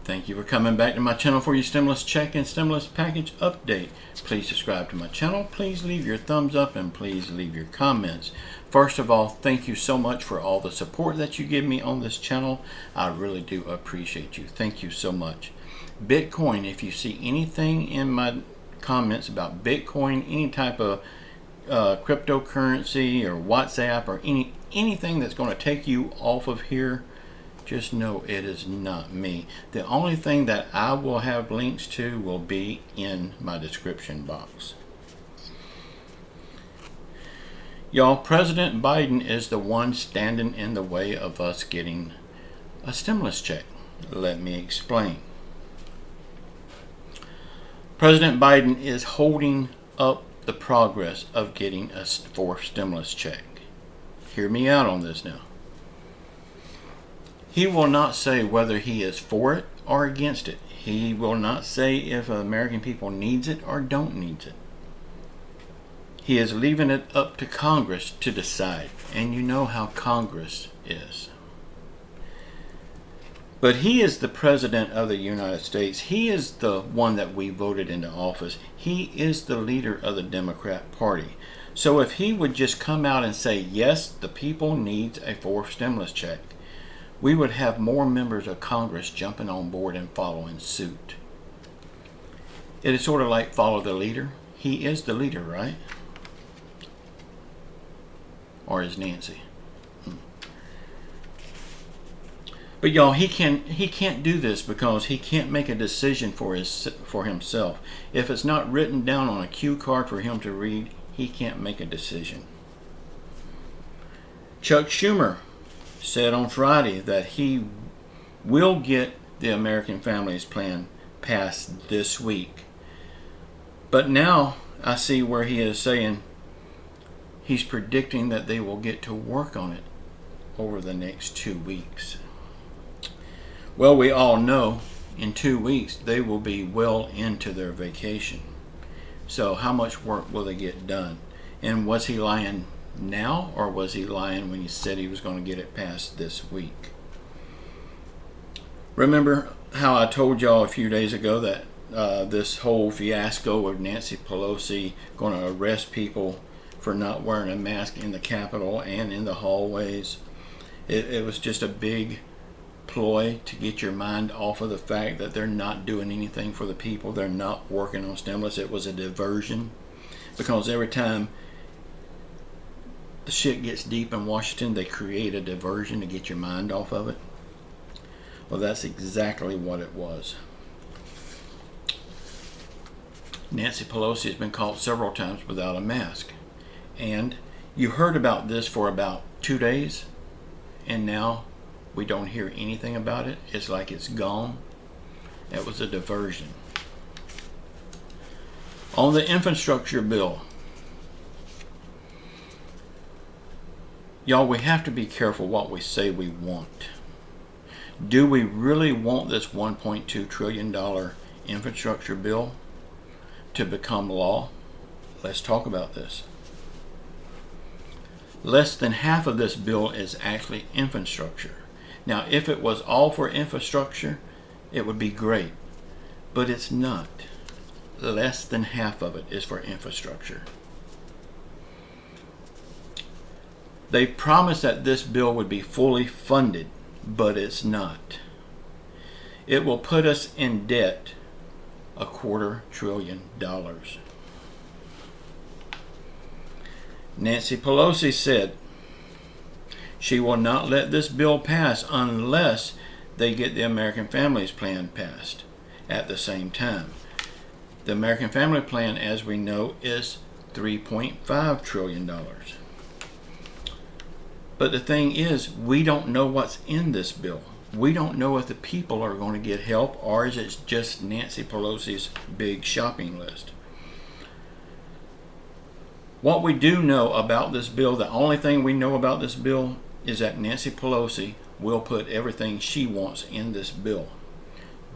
Thank you for coming back to my channel for your stimulus check and stimulus package update. Please subscribe to my channel. Please leave your thumbs up and please leave your comments. First of all, thank you so much for all the support that you give me on this channel. I really do appreciate you. Thank you so much. Bitcoin, if you see anything in my comments about Bitcoin, any type of cryptocurrency or WhatsApp or anything that's going to take you off of here, just know it is not me. The only thing that I will have links to will be in my description box. Y'all, President Biden is the one standing in the way of us getting a stimulus check. Let me explain. President Biden is holding up the progress of getting a fourth stimulus check. Hear me out on this now. He will not say whether he is for it or against it. He will not say if American people needs it or don't need it. He is leaving it up to Congress to decide. And you know how Congress is. But he is the President of the United States. He is the one that we voted into office. He is the leader of the Democrat Party. So if he would just come out and say, yes, the people need a fourth stimulus check, we would have more members of Congress jumping on board and following suit. It is sort of like follow the leader. He is the leader, right? Or is Nancy? But y'all, he can't do this because he can't make a decision for himself. If it's not written down on a cue card for him to read, he can't make a decision. Chuck Schumer said on Friday that he will get the American Families Plan passed this week. But now I see where he is saying he's predicting that they will get to work on it over the next 2 weeks. Well, we all know in 2 weeks they will be well into their vacation. So how much work will they get done? And was he lying now, or was he lying when he said he was going to get it passed this week? Remember how I told y'all a few days ago that this whole fiasco of Nancy Pelosi going to arrest people for not wearing a mask in the Capitol and in the hallways? It was just a big ploy to get your mind off of the fact that they're not doing anything for the people. They're not working on stimulus. It was a diversion, because every time the shit gets deep in Washington, they create a diversion to get your mind off of it. Well, that's exactly what it was. Nancy Pelosi has been caught several times without a mask. And you heard about this for about 2 days, and now we don't hear anything about it. It's like it's gone. It was a diversion. On the infrastructure bill, y'all, we have to be careful what we say we want. Do we really want this $1.2 trillion infrastructure bill to become law? Let's talk about this. Less than half of this bill is actually infrastructure. Now, if it was all for infrastructure, it would be great. But it's not. Less than half of it is for infrastructure. They promised that this bill would be fully funded, but it's not. It will put us in debt $250 billion. Nancy Pelosi said she will not let this bill pass unless they get the American Families Plan passed at the same time. The American Family Plan, as we know, is $3.5 trillion. But the thing is, we don't know what's in this bill. We don't know if the people are going to get help, or is it just Nancy Pelosi's big shopping list. What we do know about this bill, the only thing we know about this bill, is that Nancy Pelosi will put everything she wants in this bill.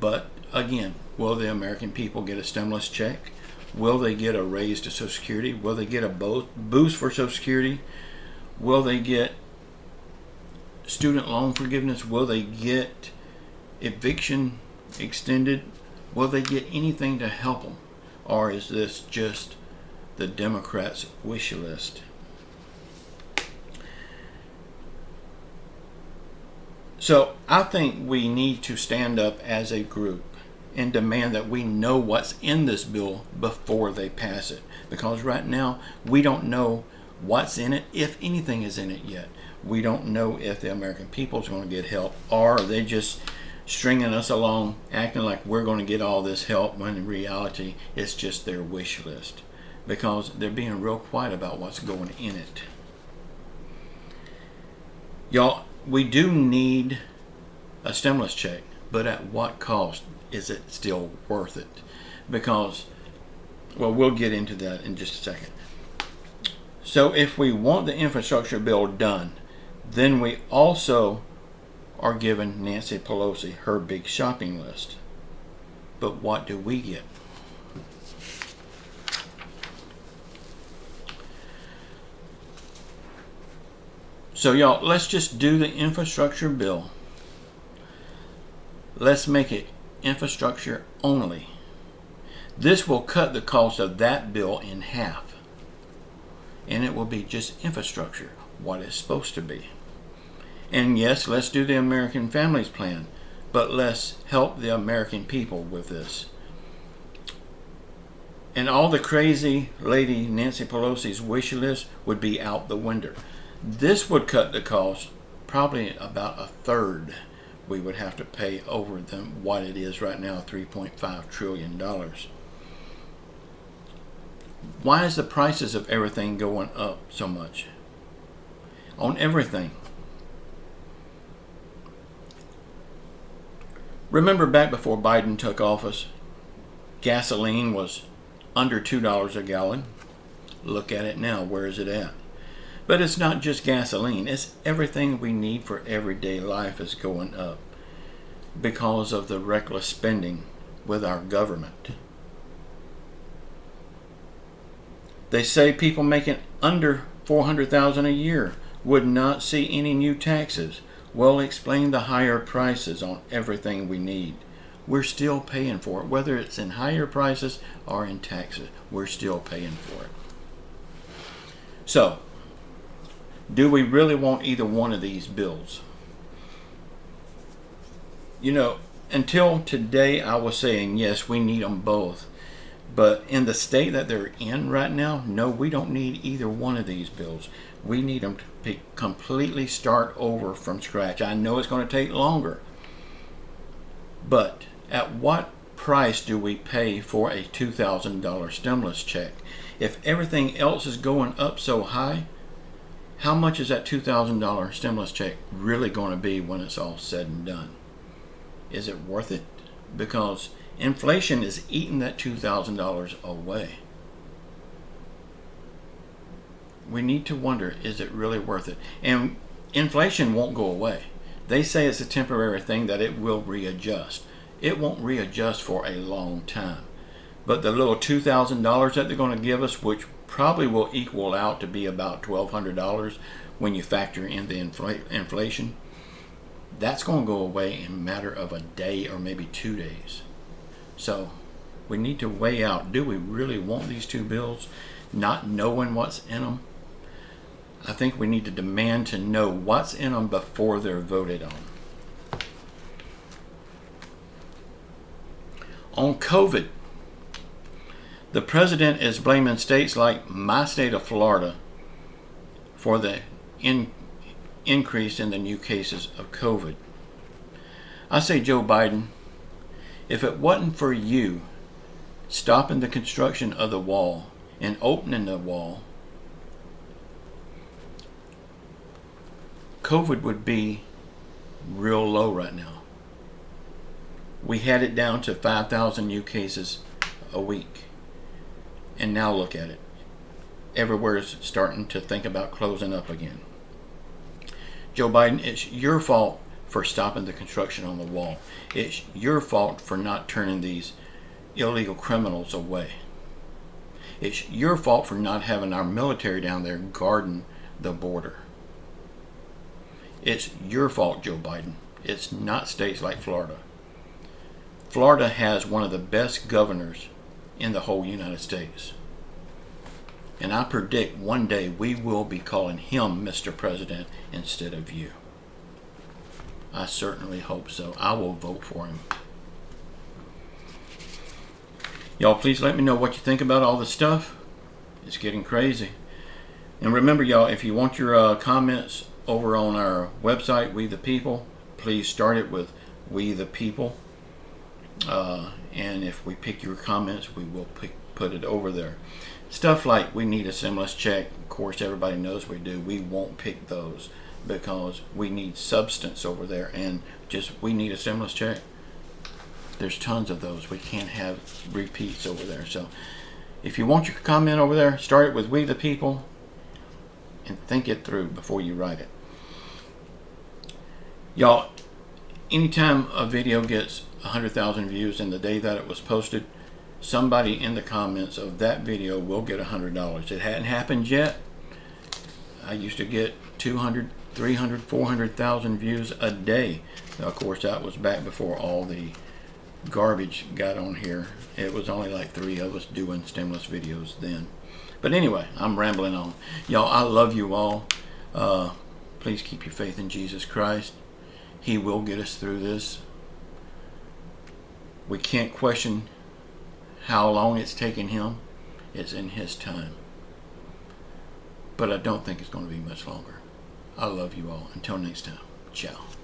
But again, will the American people get a stimulus check? Will they get a raise to Social Security? Will they get a boost for Social Security? Will they get student loan forgiveness? Will they get eviction extended, will they get anything to help them? Or is this just the Democrats' wish list? So I think we need to stand up as a group and demand that we know what's in this bill before they pass it. Because right now, we don't know what's in it, if anything is in it yet. We don't know if the American people is going to get help, or are they just stringing us along, acting like we're going to get all this help, when in reality, it's just their wish list. Because they're being real quiet about what's going in it. Y'all, we do need a stimulus check, but at what cost? Is it still worth it? Because, well, we'll get into that in just a second. So if we want the infrastructure bill done, then we also are giving Nancy Pelosi her big shopping list. But what do we get? So y'all, let's just do the infrastructure bill. Let's make it infrastructure only. This will cut the cost of that bill in half. And it will be just infrastructure, what it's supposed to be. And yes, let's do the American Families Plan, but let's help the American people with this. And all the crazy lady Nancy Pelosi's wish list would be out the window. This would cut the cost probably about a third. We would have to pay over than what it is right now, $3.5 trillion. Why is the prices of everything going up so much? On everything. Remember back before Biden took office, gasoline was under $2 a gallon. Look at it now. Where is it at? But it's not just gasoline. It's everything we need for everyday life is going up because of the reckless spending with our government. They say people making under $400,000 a year would not see any new taxes. Well, explain the higher prices on everything we need. We're still paying for it, whether it's in higher prices or in taxes. We're still paying for it. So, do we really want either one of these bills? You know, until today I was saying yes, we need them both. But in the state that they're in right now, no, we don't need either one of these bills. We need them to be completely start over from scratch. I know it's going to take longer. But at what price do we pay for a $2,000 stimulus check? If everything else is going up so high, how much is that $2,000 stimulus check really going to be when it's all said and done? Is it worth it? Because inflation is eating that $2,000 away. We need to wonder, is it really worth it? And inflation won't go away. They say it's a temporary thing, that it will readjust. It won't readjust for a long time. But the little $2,000 that they're going to give us, which probably will equal out to be about $1,200 when you factor in the inflation, that's going to go away in a matter of a day or maybe 2 days. So we need to weigh out, do we really want these two bills, not knowing what's in them? I think we need to demand to know what's in them before they're voted on. On COVID, the president is blaming states like my state of Florida for the increase in the new cases of COVID. I say, Joe Biden, if it wasn't for you stopping the construction of the wall and opening the wall, COVID would be real low right now. We had it down to 5,000 new cases a week. And now look at it. Everywhere's starting to think about closing up again. Joe Biden, it's your fault for stopping the construction on the wall. It's your fault for not turning these illegal criminals away. It's your fault for not having our military down there guarding the border. It's your fault, Joe Biden. It's not states like Florida. Florida has one of the best governors in the whole United States. And I predict one day we will be calling him Mr. President instead of you. I certainly hope so. I will vote for him. Y'all, please let me know what you think about all this stuff. It's getting crazy. And remember, y'all, if you want your comments over on our website, We the People, please start it with We the People. And if we pick your comments, we will put it over there. Stuff like we need a stimulus check. Of course, everybody knows we do. We won't pick those because we need substance over there. And just we need a stimulus check. There's tons of those. We can't have repeats over there. So if you want your comment over there, start it with We the People and think it through before you write it. Y'all, anytime a video gets 100,000 views in the day that it was posted, somebody in the comments of that video will get $100. It hadn't happened yet. I used to get 200, 300, 400,000 views a day. Now, of course, that was back before all the garbage got on here. It was only like 3 of us doing stimulus videos then. But anyway, I'm rambling on. Y'all, I love you all. Please keep your faith in Jesus Christ. He will get us through this. We can't question how long it's taken him. It's in his time. But I don't think it's going to be much longer. I love you all. Until next time. Ciao.